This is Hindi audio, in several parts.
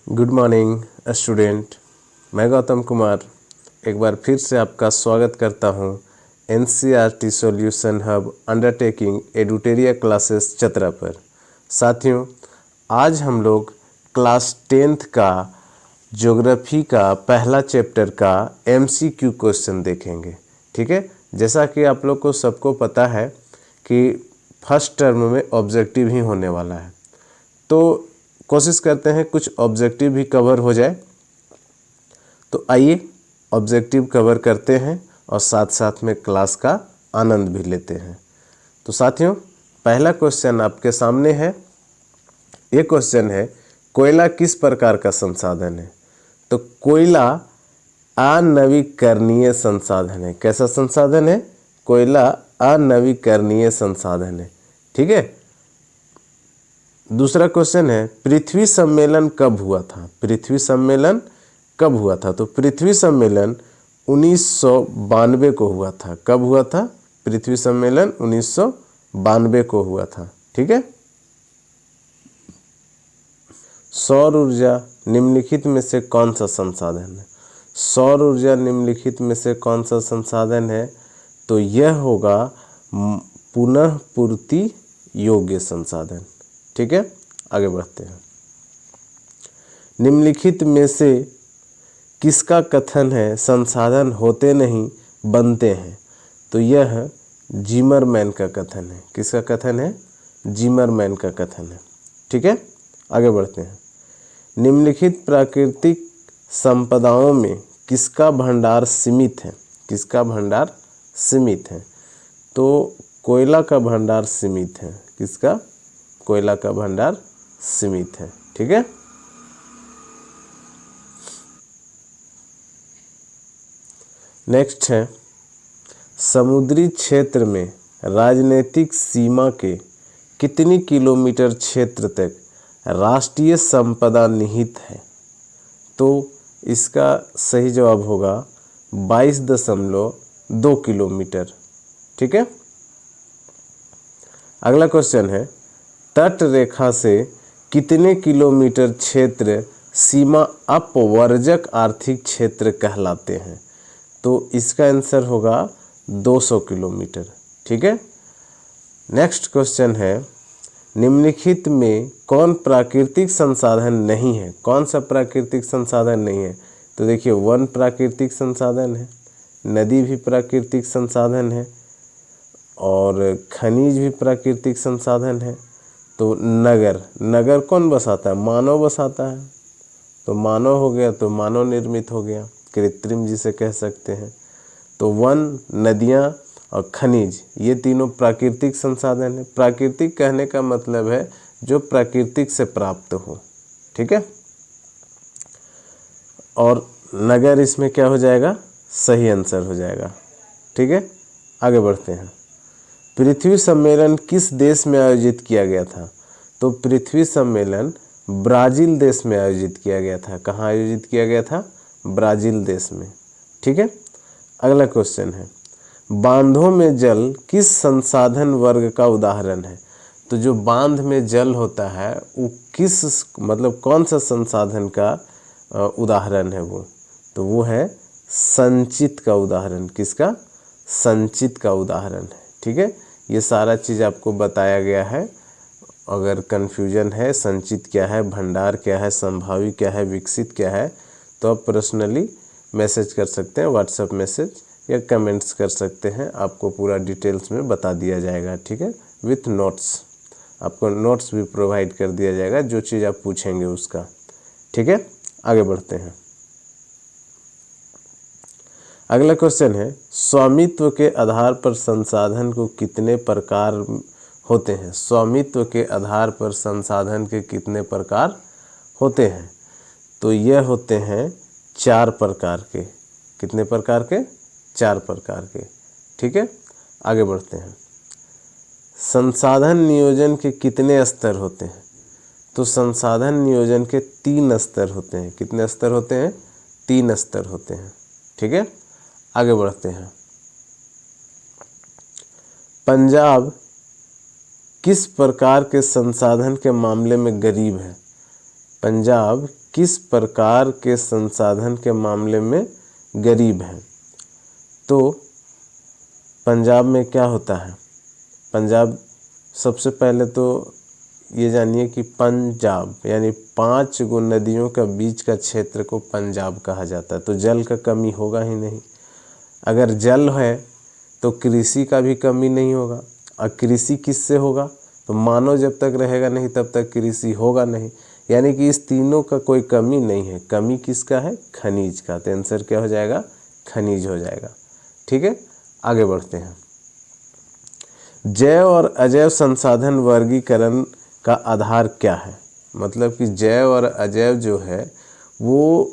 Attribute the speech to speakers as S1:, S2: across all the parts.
S1: Good morning student. मैं गौतम कुमार एक बार फिर से आपका स्वागत करता हूं NCERT solution hub undertaking Edutoria classes Chatra पर। साथियों, आज हम लोग क्लास 10th का ज्योग्राफी का पहला चैप्टर का एमसीक्यू क्वेश्चन देखेंगे। ठीक है, जैसा कि आप लोग को सबको पता है कि फर्स्ट टर्म में ऑब्जेक्टिव ही होने वाला है, तो कोशिश करते हैं कुछ ऑब्जेक्टिव भी कवर हो जाए। तो आइए ऑब्जेक्टिव कवर करते हैं और साथ साथ में क्लास का आनंद भी लेते हैं। तो साथियों, पहला क्वेश्चन आपके सामने है। ये क्वेश्चन है, कोयला किस प्रकार का संसाधन है? तो कोयला अनवीकरणीय संसाधन है। कैसा संसाधन है? कोयला अनवीकरणीय संसाधन है। ठीक है। दूसरा क्वेश्चन है, पृथ्वी सम्मेलन कब हुआ था? पृथ्वी सम्मेलन कब हुआ था? तो पृथ्वी सम्मेलन 1992 को हुआ था। कब हुआ था? पृथ्वी सम्मेलन 1992 को हुआ था। ठीक है। सौर ऊर्जा निम्नलिखित में से कौन सा संसाधन है? सौर ऊर्जा निम्नलिखित में से कौन सा संसाधन है? तो यह होगा पुनः पूर्ति योग्य संसाधन। ठीक है, आगे बढ़ते हैं। निम्नलिखित में से किसका कथन है संसाधन होते नहीं बनते हैं? तो यह जिमरमैन का कथन है। किसका कथन है? जिमरमैन का कथन है। ठीक है, आगे बढ़ते हैं। निम्नलिखित प्राकृतिक संपदाओं में किसका भंडार सीमित है? किसका भंडार सीमित है? तो कोयला का भंडार सीमित है। किसका? कोयला का भंडार सीमित है। ठीक है। नेक्स्ट है, समुद्री क्षेत्र में राजनीतिक सीमा के कितनी किलोमीटर क्षेत्र तक राष्ट्रीय संपदा निहित है? तो इसका सही जवाब होगा 22.2 किलोमीटर। ठीक है। अगला क्वेश्चन है, तट रेखा से कितने किलोमीटर क्षेत्र सीमा अपवर्जक आर्थिक क्षेत्र कहलाते हैं? तो इसका आंसर होगा 200 किलोमीटर। ठीक है। नेक्स्ट क्वेश्चन है, निम्नलिखित में कौन प्राकृतिक संसाधन नहीं है? कौन सा प्राकृतिक संसाधन नहीं है? तो देखिए, वन प्राकृतिक संसाधन है, नदी भी प्राकृतिक संसाधन है और खनिज भी प्राकृतिक संसाधन है। तो नगर कौन बसाता है? मानव बसाता है। तो मानव हो गया, तो मानव निर्मित हो गया, कृत्रिम जिसे कह सकते हैं। तो वन, नदियाँ और खनिज, ये तीनों प्राकृतिक संसाधन है। प्राकृतिक कहने का मतलब है जो प्राकृतिक से प्राप्त हो। ठीक है। और नगर इसमें क्या हो जाएगा? सही आंसर हो जाएगा। ठीक है, आगे बढ़ते हैं। पृथ्वी सम्मेलन किस देश में आयोजित किया गया था? तो पृथ्वी सम्मेलन ब्राज़ील देश में आयोजित किया गया था। कहाँ आयोजित किया गया था? ब्राज़ील देश में। ठीक है। अगला क्वेश्चन है, बांधों में जल किस संसाधन वर्ग का उदाहरण है? तो जो बांध में जल होता है वो किस, मतलब कौन सा संसाधन का उदाहरण है वो? तो वो है संचित का उदाहरण। किसका? संचित का उदाहरण है। ठीक है, ये सारा चीज़ आपको बताया गया है। अगर कन्फ्यूजन है, संचित क्या है, भंडार क्या है, संभावी क्या है, विकसित क्या है, तो आप पर्सनली मैसेज कर सकते हैं, व्हाट्सएप मैसेज या कमेंट्स कर सकते हैं। आपको पूरा डिटेल्स में बता दिया जाएगा। ठीक है, विथ नोट्स। आपको नोट्स भी प्रोवाइड कर दिया जाएगा जो चीज़ आप पूछेंगे उसका। ठीक है, आगे बढ़ते हैं। अगला क्वेश्चन है, स्वामित्व के आधार पर संसाधन को कितने प्रकार होते हैं? स्वामित्व के आधार पर संसाधन के कितने प्रकार होते हैं? तो यह होते हैं 4 प्रकार के। कितने प्रकार के? 4 प्रकार के। ठीक है, आगे बढ़ते हैं। संसाधन नियोजन के कितने स्तर होते हैं? तो संसाधन नियोजन के 3 स्तर होते हैं। कितने स्तर होते हैं? 3 स्तर होते हैं। ठीक है, आगे बढ़ते हैं। पंजाब किस प्रकार के संसाधन के मामले में गरीब है? पंजाब किस प्रकार के संसाधन के मामले में गरीब हैं? तो पंजाब में क्या होता है? पंजाब, सबसे पहले तो ये जानिए कि पंजाब यानी 5 गो नदियों का बीच का क्षेत्र को पंजाब कहा जाता है। तो जल का कमी होगा ही नहीं। अगर जल है तो कृषि का भी कमी नहीं होगा। और कृषि किससे होगा? तो मानव जब तक रहेगा नहीं तब तक कृषि होगा नहीं। यानी कि इस तीनों का कोई कमी नहीं है। कमी किसका है? खनिज का। तो आंसर क्या हो जाएगा? खनिज हो जाएगा। ठीक है, आगे बढ़ते हैं। जैव और अजैव संसाधन वर्गीकरण का आधार क्या है? मतलब कि जैव और अजैव जो है वो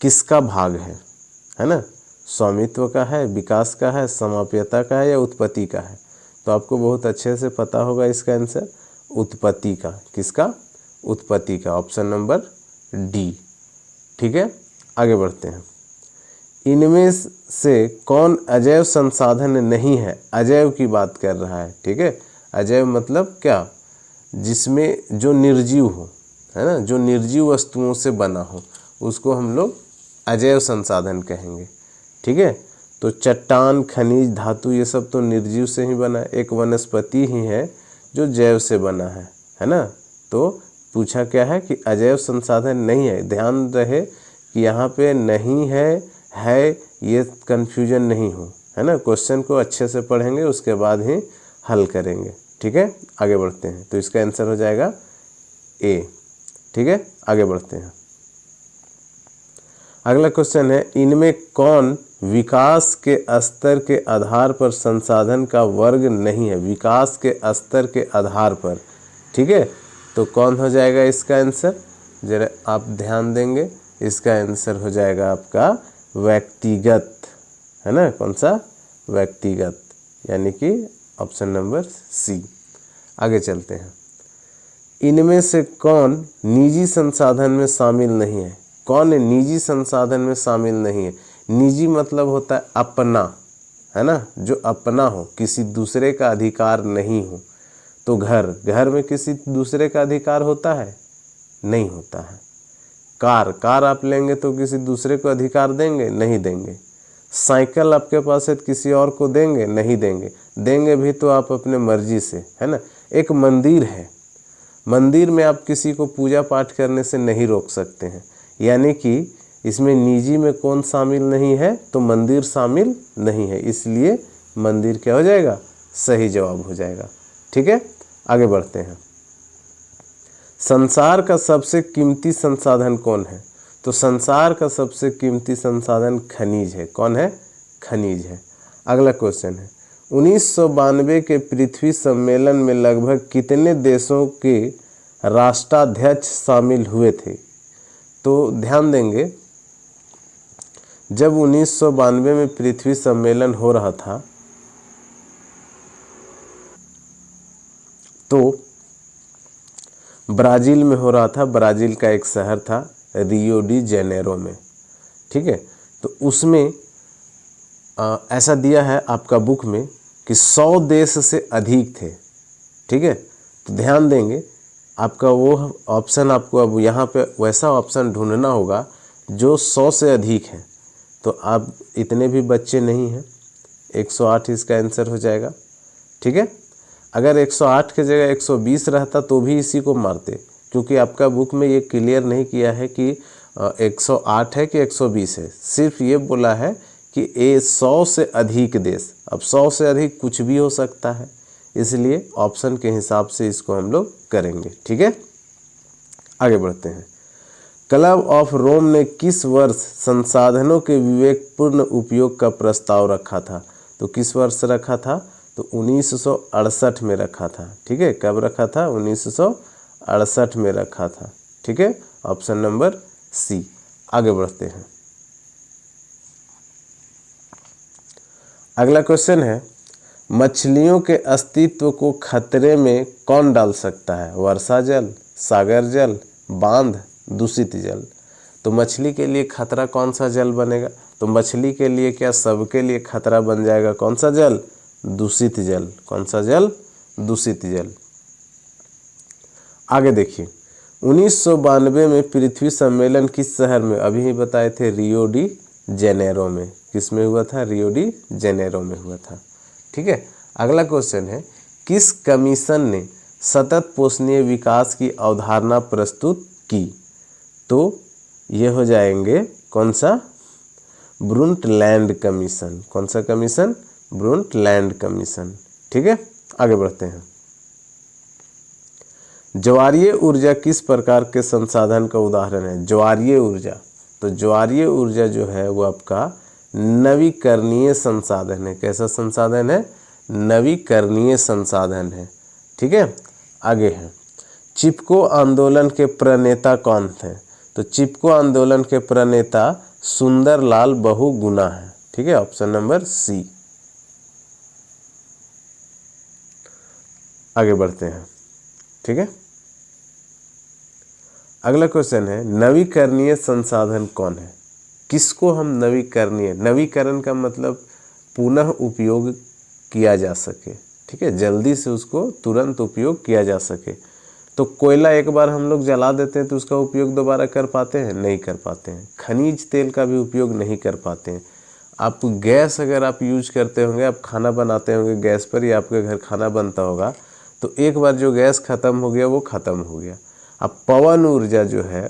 S1: किसका भाग है ना? स्वामित्व का है, विकास का है, समाप्यता का है या उत्पत्ति का है? तो आपको बहुत अच्छे से पता होगा इसका आंसर उत्पत्ति का। किसका? उत्पत्ति का। Option number D. ठीक है, आगे बढ़ते हैं। इनमें से कौन अजैव संसाधन नहीं है? अजैव की बात कर रहा है। ठीक है, अजैव मतलब क्या? जिसमें जो निर्जीव हो, है ना, जो निर्जीव वस्तुओं से बना हो उसको हम लोग अजैव संसाधन कहेंगे। ठीक है, तो चट्टान, खनिज, धातु ये सब तो निर्जीव से ही बना है। एक वनस्पति ही है जो जैव से बना है ना। तो पूछा क्या है कि अजैव संसाधन नहीं है। ध्यान रहे कि यहाँ पे नहीं है ये कन्फ्यूजन नहीं हो, है ना। क्वेश्चन को अच्छे से पढ़ेंगे उसके बाद ही हल करेंगे। ठीक है, आगे बढ़ते हैं। तो इसका आंसर हो जाएगा ए। ठीक है, आगे बढ़ते हैं। अगला क्वेश्चन है, इनमें कौन विकास के स्तर के आधार पर संसाधन का वर्ग नहीं है? विकास के स्तर के आधार पर। ठीक है, तो कौन हो जाएगा इसका आंसर? जरा आप ध्यान देंगे, इसका आंसर हो जाएगा आपका व्यक्तिगत, है ना। कौन सा? व्यक्तिगत, यानी कि ऑप्शन नंबर सी। आगे चलते हैं। इनमें से कौन निजी संसाधन में शामिल नहीं है? कौन निजी संसाधन में शामिल नहीं है? निजी मतलब होता है अपना, है ना, जो अपना हो, किसी दूसरे का अधिकार नहीं हो। तो घर में किसी दूसरे का अधिकार होता है? नहीं होता है। कार आप लेंगे तो किसी दूसरे को अधिकार देंगे? नहीं देंगे। साइकिल आपके पास है तो किसी और को देंगे? नहीं देंगे। देंगे भी तो आप अपने मर्जी से, है ना। एक मंदिर है, मंदिर में आप किसी को पूजा पाठ करने से नहीं रोक सकते हैं। यानी कि इसमें निजी में कौन शामिल नहीं है? तो मंदिर शामिल नहीं है, इसलिए मंदिर क्या हो जाएगा? सही जवाब हो जाएगा। ठीक है, आगे बढ़ते हैं। संसार का सबसे कीमती संसाधन कौन है? तो संसार का सबसे कीमती संसाधन खनिज है। कौन है? खनिज है। अगला क्वेश्चन है, 1992 के पृथ्वी सम्मेलन में लगभग कितने देशों के राष्ट्राध्यक्ष शामिल हुए थे? तो ध्यान देंगे, जब 1992 में पृथ्वी सम्मेलन हो रहा था तो ब्राज़ील में हो रहा था। ब्राज़ील का एक शहर था रियो डी जेनेरो में। ठीक है, तो उसमें ऐसा दिया है आपका बुक में कि 100 देश से अधिक थे। ठीक है, तो ध्यान देंगे, आपका वो ऑप्शन, आपको अब यहाँ पे वैसा ऑप्शन ढूंढना होगा जो 100 से अधिक है। तो आप इतने भी बच्चे नहीं हैं, 108 इसका आंसर हो जाएगा। ठीक है, अगर 108 की जगह 120 रहता तो भी इसी को मारते, क्योंकि आपका बुक में ये क्लियर नहीं किया है कि 108 है कि 120 है। सिर्फ ये बोला है कि 100 से अधिक देश। अब 100 से अधिक कुछ भी हो सकता है, इसलिए ऑप्शन के हिसाब से इसको हम लोग करेंगे। ठीक है, आगे बढ़ते हैं। क्लब ऑफ रोम ने किस वर्ष संसाधनों के विवेकपूर्ण उपयोग का प्रस्ताव रखा था? तो किस वर्ष रखा था? तो 1968 में रखा था। ठीक है, कब रखा था? 1968 में रखा था। ठीक है, ऑप्शन नंबर सी। आगे बढ़ते हैं। अगला क्वेश्चन है, मछलियों के अस्तित्व को खतरे में कौन डाल सकता है? वर्षा जल, सागर जल, बांध, दूषित जल। तो मछली के लिए खतरा कौन सा जल बनेगा? तो मछली के लिए क्या सबके लिए खतरा बन जाएगा? कौन सा जल? दूषित जल। कौन सा जल? दूषित जल। आगे देखिए, 1992 में पृथ्वी सम्मेलन किस शहर में, अभी ही बताए थे, रियो डी जेनेरो में। किस में हुआ था? रियो डी जेनेरो में हुआ था। ठीक है, अगला क्वेश्चन है, किस कमीशन ने सतत पोषणीय विकास की अवधारणा प्रस्तुत की? तो ये हो जाएंगे कौन सा? ब्रुंटलैंड कमीशन। कौन सा कमीशन? ब्रुंटलैंड कमीशन। ठीक है, आगे बढ़ते हैं। ज्वारीय ऊर्जा किस प्रकार के संसाधन का उदाहरण है? ज्वारीय ऊर्जा, तो ज्वारीय ऊर्जा जो है वो आपका नवीकरणीय संसाधन है। कैसा संसाधन है? नवीकरणीय संसाधन है। ठीक है, आगे है, चिपको आंदोलन के प्रणेता कौन थे? तो चिपको आंदोलन के प्रणेता सुंदरलाल बहुगुणा है। ठीक है, ऑप्शन नंबर सी। आगे बढ़ते हैं। ठीक है, अगला क्वेश्चन है, नवीकरणीय संसाधन कौन है? किसको हम नवीकरणीय, नवीकरण का मतलब पुनः उपयोग किया जा सके। ठीक है, जल्दी से उसको तुरंत उपयोग किया जा सके। तो कोयला एक बार हम लोग जला देते हैं तो उसका उपयोग दोबारा कर पाते हैं? नहीं कर पाते हैं। खनिज तेल का भी उपयोग नहीं कर पाते हैं। आप गैस अगर आप यूज करते होंगे, आप खाना बनाते होंगे गैस पर, या आपके घर खाना बनता होगा, तो एक बार जो गैस ख़त्म हो गया वो ख़त्म हो गया। अब पवन ऊर्जा जो है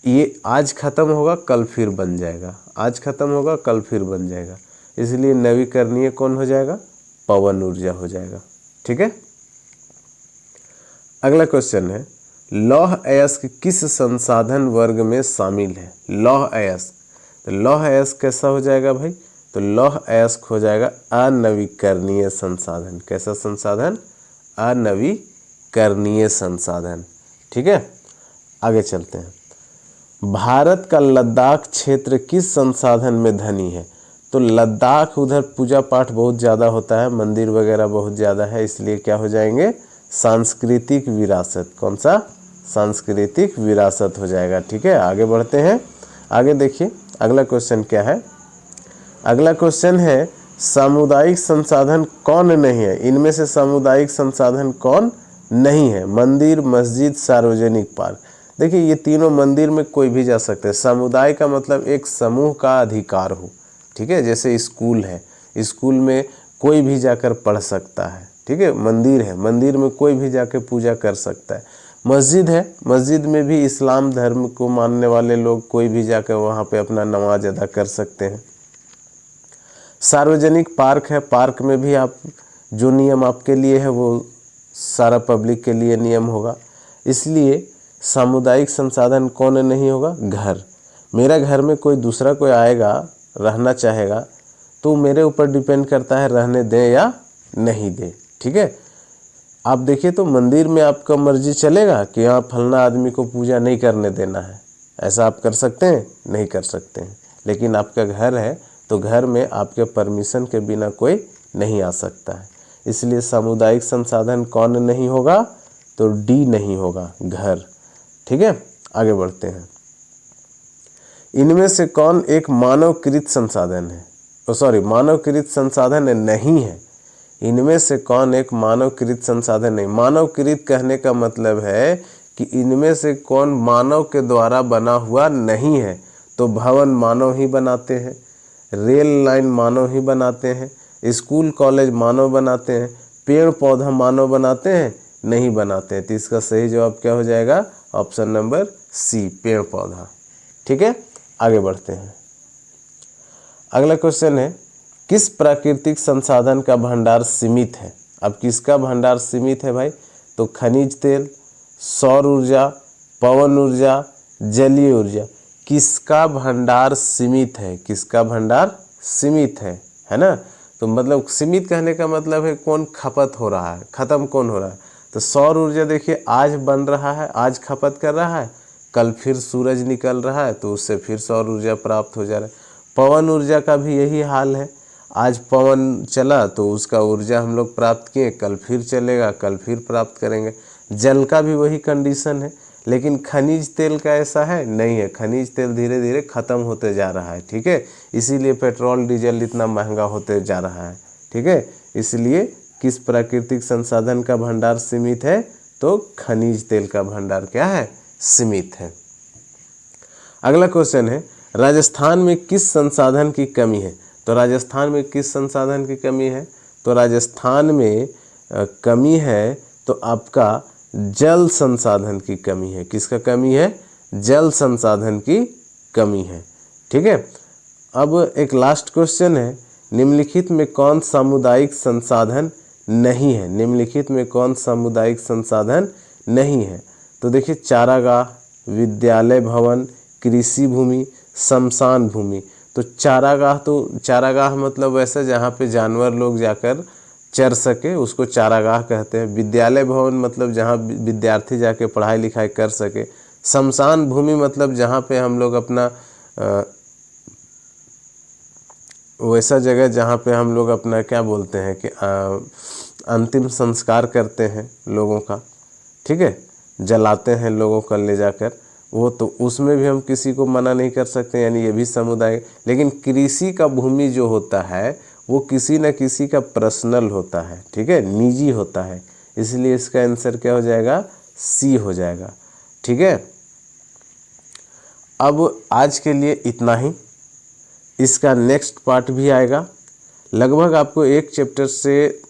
S1: ये आज ख़त्म होगा कल फिर बन जाएगा, आज ख़त्म होगा कल फिर बन जाएगा, इसलिए नवीकरणीय कौन हो जाएगा? पवन ऊर्जा हो जाएगा। ठीक है, अगला क्वेश्चन है, लौह अयस्क किस संसाधन वर्ग में शामिल है? लौह अयस्क, तो लौह अयस्क कैसा हो जाएगा भाई? तो लौह अयस्क हो जाएगा अनवीकरणीय संसाधन। कैसा संसाधन? अनवीकरणीय संसाधन। ठीक है, आगे चलते हैं। भारत का लद्दाख क्षेत्र किस संसाधन में धनी है? तो लद्दाख, उधर पूजा पाठ बहुत ज़्यादा होता है, मंदिर वगैरह बहुत ज़्यादा है, इसलिए क्या हो जाएंगे? सांस्कृतिक विरासत। कौन सा? सांस्कृतिक विरासत हो जाएगा। ठीक है, आगे बढ़ते हैं। आगे देखिए अगला क्वेश्चन क्या है। अगला क्वेश्चन है, सामुदायिक संसाधन कौन नहीं है? इनमें से सामुदायिक संसाधन कौन नहीं है? मंदिर, मस्जिद, सार्वजनिक पार्क। देखिए ये तीनों मंदिर में कोई भी जा सकते हैं। समुदाय का मतलब एक समूह का अधिकार हो। ठीक है, जैसे स्कूल है, स्कूल में कोई भी जाकर पढ़ सकता है। ठीक है, मंदिर है, मंदिर में कोई भी जाकर पूजा कर सकता है। मस्जिद है, मस्जिद में भी इस्लाम धर्म को मानने वाले लोग कोई भी जाकर वहाँ पे अपना नमाज अदा कर सकते हैं। सार्वजनिक पार्क है, पार्क में भी आप जो नियम आपके लिए है वो सारा पब्लिक के लिए नियम होगा। इसलिए सामुदायिक संसाधन कौन नहीं होगा? घर। मेरा घर में कोई दूसरा कोई आएगा, रहना चाहेगा, तो मेरे ऊपर डिपेंड करता है रहने दें या नहीं दें। ठीक है, आप देखिए तो मंदिर में आपका मर्जी चलेगा कि यहाँ फलना आदमी को पूजा नहीं करने देना है, ऐसा आप कर सकते हैं? नहीं कर सकते हैं। लेकिन आपका घर है तो घर में आपके परमिशन के बिना कोई नहीं आ सकता है। इसलिए सामुदायिक संसाधन कौन नहीं होगा? तो डी नहीं होगा, घर। ठीक है, आगे बढ़ते हैं। इनमें से कौन एक मानवकृत संसाधन है? मानवकृत संसाधन नहीं है। इनमें से कौन एक मानवकृत संसाधन नहीं? मानवकृत कहने का मतलब है कि इनमें से कौन मानव के द्वारा बना हुआ नहीं है। तो भवन मानव ही बनाते हैं, रेल लाइन मानव ही बनाते हैं, स्कूल कॉलेज मानव बनाते हैं, पेड़ पौधा मानव बनाते हैं? नहीं बनाते हैं। तो इसका सही जवाब क्या हो जाएगा? ऑप्शन नंबर सी, पेड़ पौधा। ठीक है, आगे बढ़ते हैं। अगला क्वेश्चन है, किस प्राकृतिक संसाधन का भंडार सीमित है? अब किसका भंडार सीमित है भाई? तो खनिज तेल, सौर ऊर्जा, पवन ऊर्जा, जलीय ऊर्जा। किसका भंडार सीमित है? किसका भंडार सीमित है ना? तो मतलब सीमित कहने का मतलब है कौन खपत हो रहा है, खत्म कौन हो रहा है। तो सौर ऊर्जा देखिए आज बन रहा है, आज खपत कर रहा है, कल फिर सूरज निकल रहा है तो उससे फिर सौर ऊर्जा प्राप्त हो जा रहा है। पवन ऊर्जा का भी यही हाल है, आज पवन चला तो उसका ऊर्जा हम लोग प्राप्त किए, कल फिर चलेगा, कल फिर प्राप्त करेंगे। जल का भी वही कंडीशन है। लेकिन खनिज तेल का ऐसा है नहीं है, खनिज तेल धीरे धीरे ख़त्म होते जा रहा है। ठीक है, इसीलिए पेट्रोल डीजल इतना महंगा होते जा रहा है। ठीक है, इसलिए किस प्राकृतिक संसाधन का भंडार सीमित है? तो खनिज तेल का भंडार क्या है? सीमित है। अगला क्वेश्चन है, राजस्थान में किस संसाधन की कमी है? तो राजस्थान में किस संसाधन की कमी है? तो राजस्थान में कमी है तो आपका जल संसाधन की कमी है। किसका कमी है? जल संसाधन की कमी है। ठीक है। अब एक लास्ट क्वेश्चन है, निम्नलिखित में कौन सामुदायिक संसाधन नहीं है? निम्नलिखित में कौन सामुदायिक संसाधन नहीं है? तो देखिए, चारागाह, विद्यालय भवन, कृषि भूमि, शमशान भूमि। तो चारागाह मतलब वैसा जहाँ पे जानवर लोग जाकर चर सके, उसको चारागाह कहते हैं। विद्यालय भवन मतलब जहाँ विद्यार्थी जाके पढ़ाई लिखाई कर सके। शमशान भूमि मतलब जहाँ पे हम लोग अपना वैसा जगह जहाँ पे हम लोग अपना क्या बोलते हैं कि अंतिम संस्कार करते हैं लोगों का। ठीक है, जलाते हैं लोगों को ले जाकर, वो तो उसमें भी हम किसी को मना नहीं कर सकते, यानी ये भी समुदाय। लेकिन कृषि का भूमि जो होता है वो किसी न किसी का पर्सनल होता है। ठीक है, निजी होता है, इसलिए इसका आंसर क्या हो जाएगा? सी हो जाएगा। ठीक है, अब आज के लिए इतना ही। इसका नेक्स्ट पार्ट भी आएगा। लगभग आपको एक चैप्टर से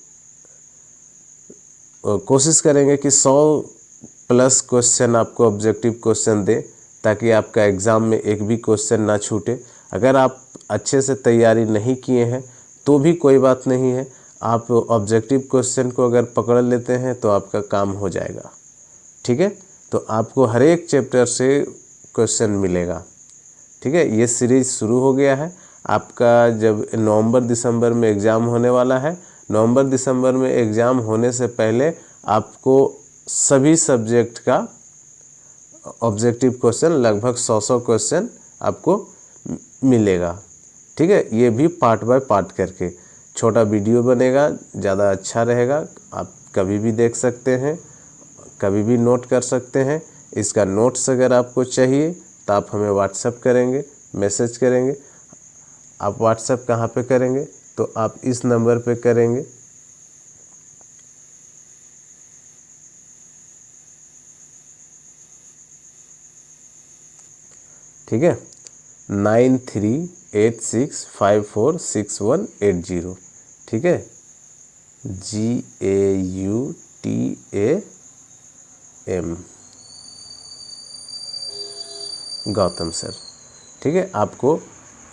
S1: कोशिश करेंगे कि 100+ क्वेश्चन आपको ऑब्जेक्टिव क्वेश्चन दे, ताकि आपका एग्ज़ाम में एक भी क्वेश्चन ना छूटे। अगर आप अच्छे से तैयारी नहीं किए हैं तो भी कोई बात नहीं है, आप ऑब्जेक्टिव क्वेश्चन को अगर पकड़ लेते हैं तो आपका काम हो जाएगा। ठीक है, तो आपको हर एक चैप्टर से क्वेश्चन मिलेगा। ठीक है, ये सीरीज़ शुरू हो गया है आपका। जब नवंबर दिसंबर में एग्ज़ाम होने वाला है, नवंबर दिसंबर में एग्ज़ाम होने से पहले आपको सभी सब्जेक्ट का ऑब्जेक्टिव क्वेश्चन, लगभग 100 क्वेश्चन आपको मिलेगा। ठीक है, ये भी पार्ट बाय पार्ट करके छोटा वीडियो बनेगा, ज़्यादा अच्छा रहेगा। आप कभी भी देख सकते हैं, कभी भी नोट कर सकते हैं। इसका नोट्स अगर आपको चाहिए तो आप हमें व्हाट्सएप करेंगे, मैसेज करेंगे। आप व्हाट्सएप कहाँ पे करेंगे? तो आप इस नंबर पे करेंगे। ठीक है, 9386546180। ठीक है, GAUTAM, गौतम सर। ठीक है, आपको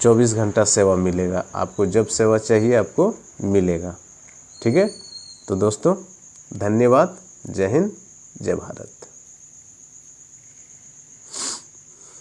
S1: 24 घंटा सेवा मिलेगा। आपको जब सेवा चाहिए आपको मिलेगा। ठीक है, तो दोस्तों धन्यवाद। जय हिंद, जय भारत।